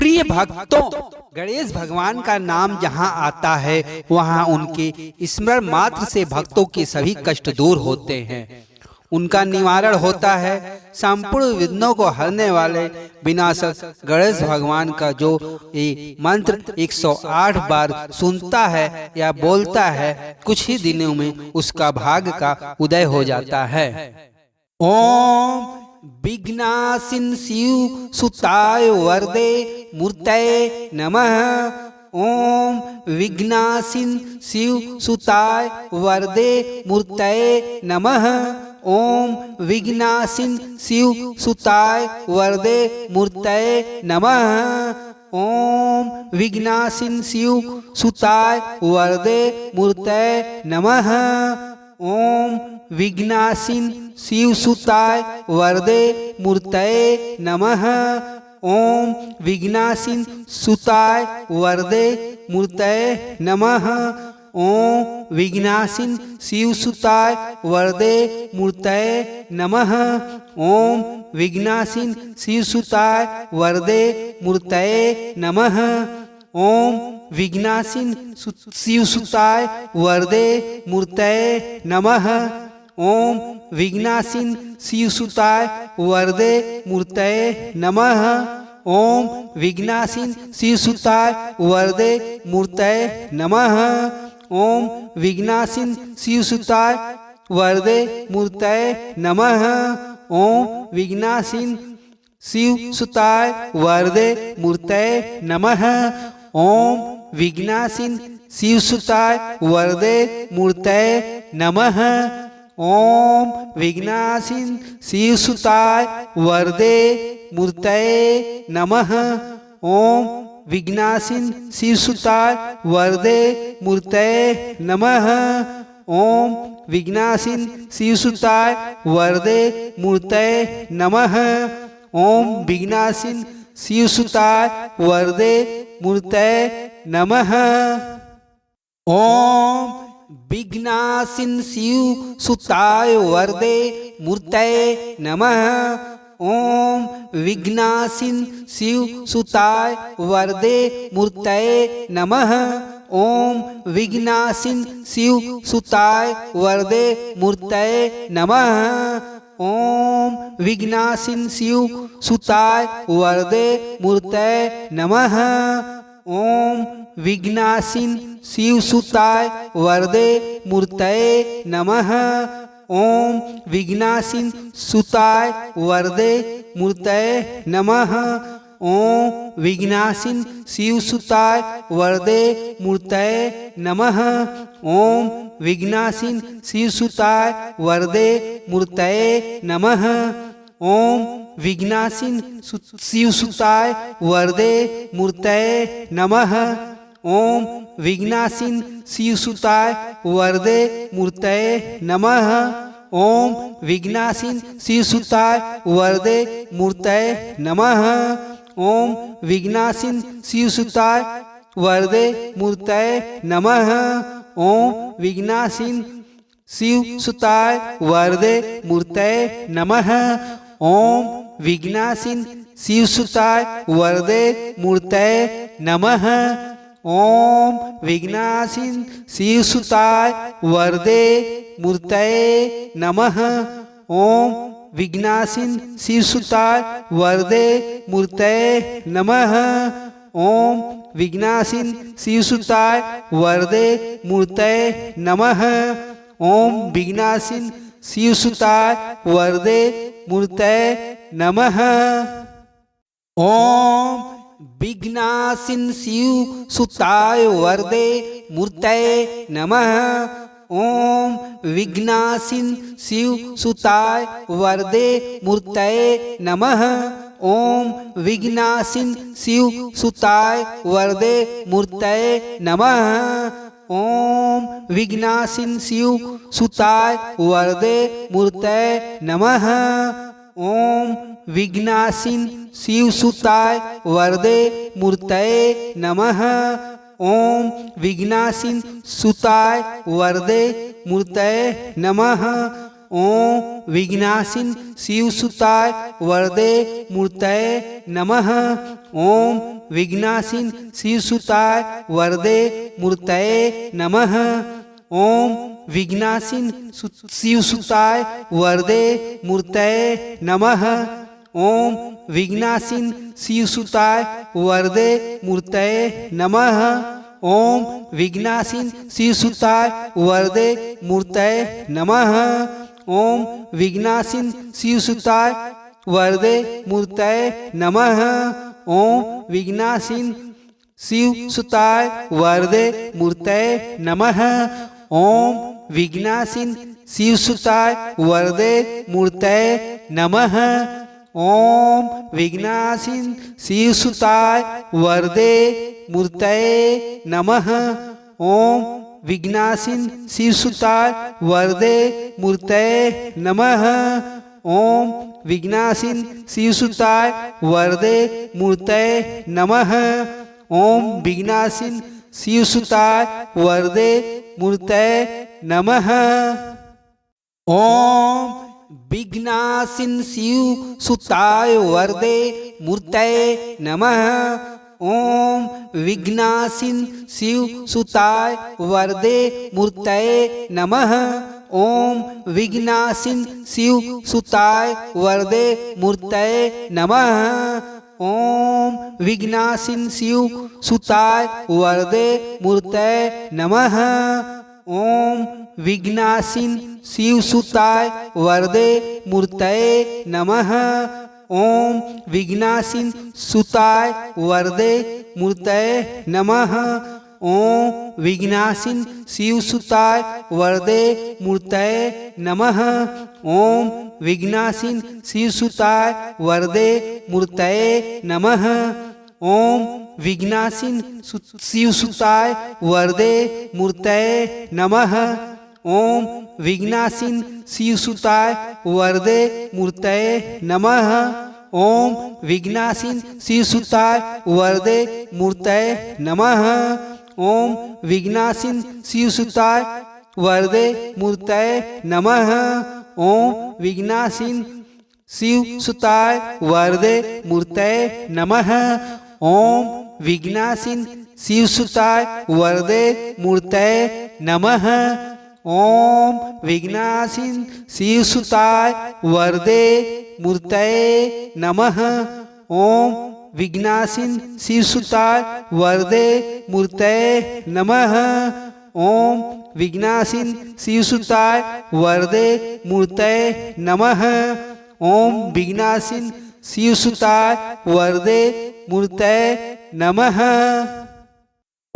प्रिय भक्तों, गणेश भगवान का नाम जहाँ आता है वहाँ उनके स्मरण मात्र से भक्तों के सभी कष्ट दूर होते हैं, उनका निवारण होता है। संपूर्ण विघ्नों को हरने वाले विनाशक गणेश भगवान का जो ये मंत्र 108 बार सुनता है या बोलता है, कुछ ही दिनों में उसका भाग्य का उदय हो जाता है। ओम विघ्नासिन शिव सुताय वरदे मूर्तये नमः। ओम विघ्नासिन शिव सुताय वरदे मूर्तये नमः। ओम विघ्नासिन शिव सुताय वरदे मूर्तये नमः। ओम विघ्नासिन शिव सुताय वरदे मूर्तये नमः। ओम विघ्नासिन शिव सुताय वरदे मूर्तये नमः। ओम विघ्नासिन सुताय वरदे मूर्तये नमः। ओम विघ्नासिन शिव सुताय वरदे मूर्तये नमः। ओम विघ्नासिन शिव सुताय वरदे मूर्तये नमः। ओम विघ्नासिन शिव सुताय वरदे मूर्तये नमः। ओम विघ्नासिन शिव सुताय वरदे मूर्तये नमः। ओम विघ्नासिन शिव सुताय वरदे मूर्तये नमः। ओम विघ्नासिन शिव सुताय वरदे मूर्तये नमः। ओम विघ्नासिन शिव सुताय वरदे मूर्तये नमः। ओम विघ्नासिन शिव सुताय वरदे मूर्तये नमः। ओम विघ्नासिन शिव सुताय वरदे मूर्तये नमः। ओम विघ्नासिन शिव सुताय वरदे मूर्तये नमः। ओम विघ्नासिन शिव सुताय वरदे मूर्तये नमः। ओम विघ्नासिन शिव सुताय वरदे मूर्तये नमः। ओम विघ्नासिन शिव सुताय वरदे मूर्तये नमः। ओम विघ्नासिन शिव सुताय वरदे मूर्तये नमः। ओम विघ्नासिन शिव सुताय वरदे मूर्तये नमः। ओम विघ्नासिन शिव सुताय वरदे मूर्तये नमः। ओम विघ्नासिन शिव सुताय वरदे मूर्तये नमः। ओम विघ्नासिन सुताय वरदे मूर्तये नमः। ओम विघ्नासिन शिव सुताय वरदे मूर्तये नमः। ओम विघ्नासिन शिव सुताय वरदे मूर्तये नमः। ओम विघ्नासिन शिव सुताय वरदे मूर्तये नमः। ओम विघ्नासिन शिव सुताय वरदे मूर्तये नमः। ओम विघ्नासिन शिव सुताय वरदे मूर्तये नमः। ओम विघ्नासिन शिव सुताय वरदे मूर्तये नमः। ओम विघ्नासिन शिव सुताय वरदे मूर्तये नमः। ओम विघ्नासिन शिव सुताय वरदे मूर्तये नमः। ओम विघ्नासिन शिव सुताय वरदे मूर्तये नमः। ओम विघ्नासिन शिव सुताय वरदे मूर्तये नमः। ओम विघ्नासिन शिव सुताय वरदे मूर्तये नमः। ओम विघ्नासिन शिव सुताय वरदे मूर्तये नमः। ओम विघ्नासिन शिव सुताय वरदे मूर्तये नमः। ओम विघ्नासिन शिव सुताय वरदे मूर्तये नमः। ओम विघ्नासिन शिव सुताय वरदे मूर्तये नमः। ओम विघ्नासिन शिव सुताय वरदे मूर्तये नमः। ओम विघ्नासिन शिव सुताय वरदे मूर्तये नमः। ओम विघ्नासिन सुताय वरदे मूर्तये नमः। ओम विघ्नासिन शिवसुताय वरदे मूर्तये नमः। ओम विघ्नासिन शिवसुताय वरदे मूर्तये नमः। ओम विघ्नासिन शिवसुताय वरदे मूर्तये नमः। ओम विघ्नासिन शिवसुताय वरदे मूर्तये नमः। ओम विघ्नासिन शिवसुताय वरदे मूर्तये नमः। ओम विघ्नासिन शिवसुताय वरदे मूर्तये नमः। ओम विघ्नासिन शिवसुताय वरदे मूर्तये नमः। ओम विघ्नासिन शिवसुताय वरदे मूर्तये नमः। ओम विघ्नासिन शिवसुताय वरदे मूर्तये नमः। ओम विघ्नासिन शिवसुताय वरदे मूर्तये नमः। ओम विघ्नासिन शिवसुताय वरदे मूर्तये नमः। ओम विघ्नासिन शिवसुताय वरदे मूर्तये नमः। ओम विघ्नासिन शिवसुताय वरदे मूर्तये नमः। ओम विघ्नासिन शिवसुताय वरदे मूर्तये नमः। ओम विघ्नासिन शिवसुताय वरदे मूर्तये नमः। ओम विघ्नासिन शिवसुताय वरदे मूर्तये नमः। ओम विघ्नासिन शिवसुताय वरदे मूर्तये नमः। ओम विघ्नासिन सुताय वरदे मूर्तये नमः। ओम विघ्नासिन शिवसुताय वरदे मूर्तये नमः। ओम विघ्नासिन शिवसुताय वरदे मूर्तये नमः। ओम विघ्नासिन शिवसुताय वरदे मूर्तये नमः। ओम विघ्नासिन शिवसुताय वरदे मूर्तये नमः। ओम विघ्नासिन शिवसुताय वरदे मूर्तये नमः। ओम विघ्नासिन शिवसुताय वरदे मूर्तये नमः। ओम विघ्नासिन शिवसुताय वरदे मूर्तये नमः। ओम विघ्नासिन शिवसुताय वरदे मूर्तये नमः। ओम विघ्नासिन शिवसुताय वरदे मूर्तये नमः। ओम विघ्नासिन शिवसुताय वरदे मूर्तये नमः। ओम विघ्नासिन शिवसुताय वरदे मूर्तये नमः। ओम विघ्नासिन शिवसुताय वरदे मूर्तये नमः।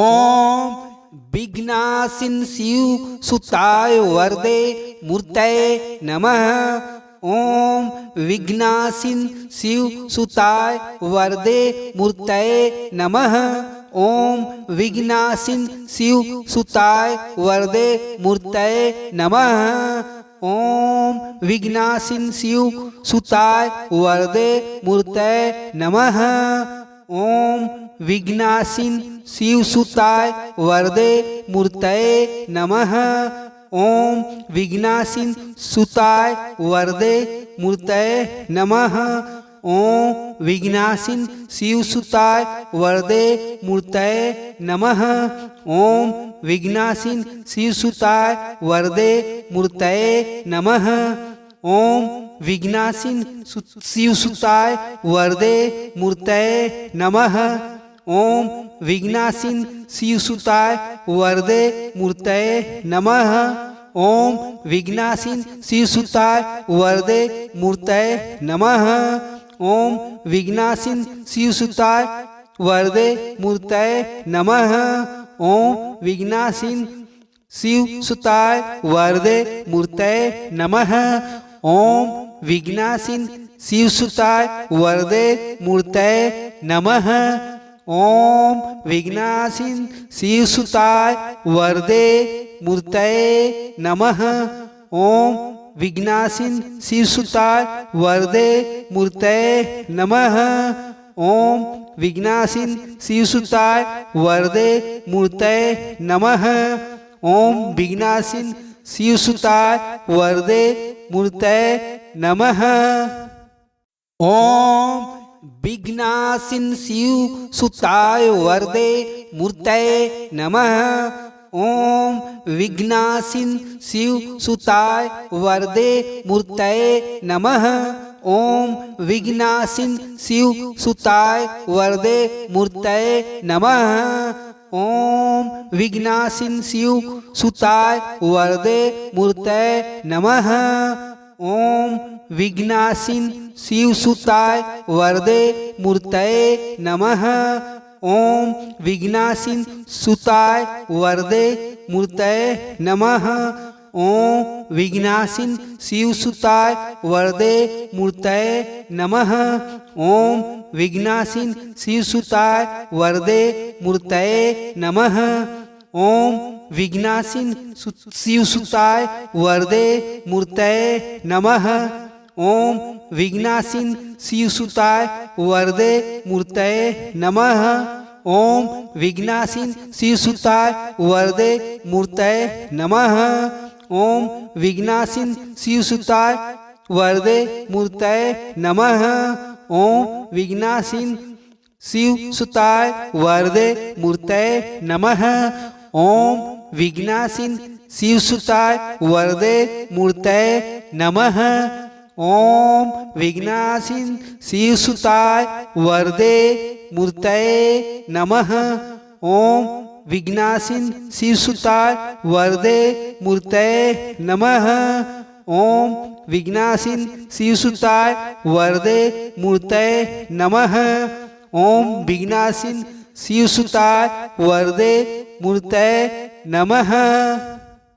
ओम विघ्नासिन शिवसुताय वरदे मूर्तये नमः। ओम विघ्नासिन शिवसुताय वरदे मूर्तये नमः। ओम विघ्नासिन शिवसुताय वरदे मूर्तये नमः। ओम विघ्नासिन शिवसुताय वरदे मूर्तये नमः। ओम विघ्नासिन शिवसुताय वरदे मूर्तये नमः। ओम विघ्नासिन सुताय वरदे मूर्तये नमः। ओम विघ्नासिन शिवसुताय वरदे मूर्तये नमः। ओम विघ्नासिन शिवसुताय वरदे मूर्तये नमः। ओम विघ्नासिन शिवसुताय वरदे मूर्तये नमः। ओम विघ्नासिन शिवसुताय वरदे मूर्तये नमः। ओम विघ्नासिन शिवसुताय वरदे मूर्तये नमः। ओम विघ्नासिन शिवसुताय वरदे मूर्तये नमः। ओम विघ्नासिन शिवसुताय वरदे मूर्तये नमः। ओम विघ्नासिन शिवसुताय वरदे मूर्तये नमः। ओम विघ्नासिन शिवसुताय वरदे मूर्तये नमः। ओम विघ्नासिन शिवसुताय वरदे मूर्तये नमः। ओम विघ्नासिन शिवसुताय वरदे मूर्तये नमः। ओम विघ्नासिन शिवसुताय वरदे मूर्तये नमः। ओम विघ्नासिन शिवसुताय वरदे मूर्तये नमः। ओम विघ्नासिन शिवसुताय वरदे मूर्तये नमः। ओम विघ्नासिन शिवसुताय वरदे मूर्तये नमः। ओम विघ्नासिन शिवसुताय वरदे मूर्तये नमः। ओम विघ्नासिन शिवसुताय वरदे मूर्तये नमः। ओम विघ्नासिन सुताय वरदे मूर्तये नमः। ओम विघ्नासिन शिवसुताय वरदे मूर्तये नमः। ओम विघ्नासिन शिवसुताय वरदे मूर्तये नमः। ओम विघ्नासिन शिवसुताय वरदे मूर्तये नमः। ओम विघ्नासिन शिवसुताय वरदे मूर्तये नमः। ओम विघ्नासिन शिवसुताय वरदे मूर्तये नमः। ओम विघ्नासिन शिवसुताय वरदे मूर्तये नमः। ओम विघ्नासिन शिवसुताय वरदे मूर्तये नमः। ओम विघ्नासिन शिवसुताय वरदे मूर्तये नमः। ओम विघ्नासिन शिवसुताय वरदे मूर्तये नमः। ओम विघ्नासिन शिवसुताय वरदे मूर्तये नमः। ओम विघ्नासिन शिवसुताय वरदे मूर्तये नमः। ओम विघ्नासिन शिवसुताय वरदे मूर्तये नमः।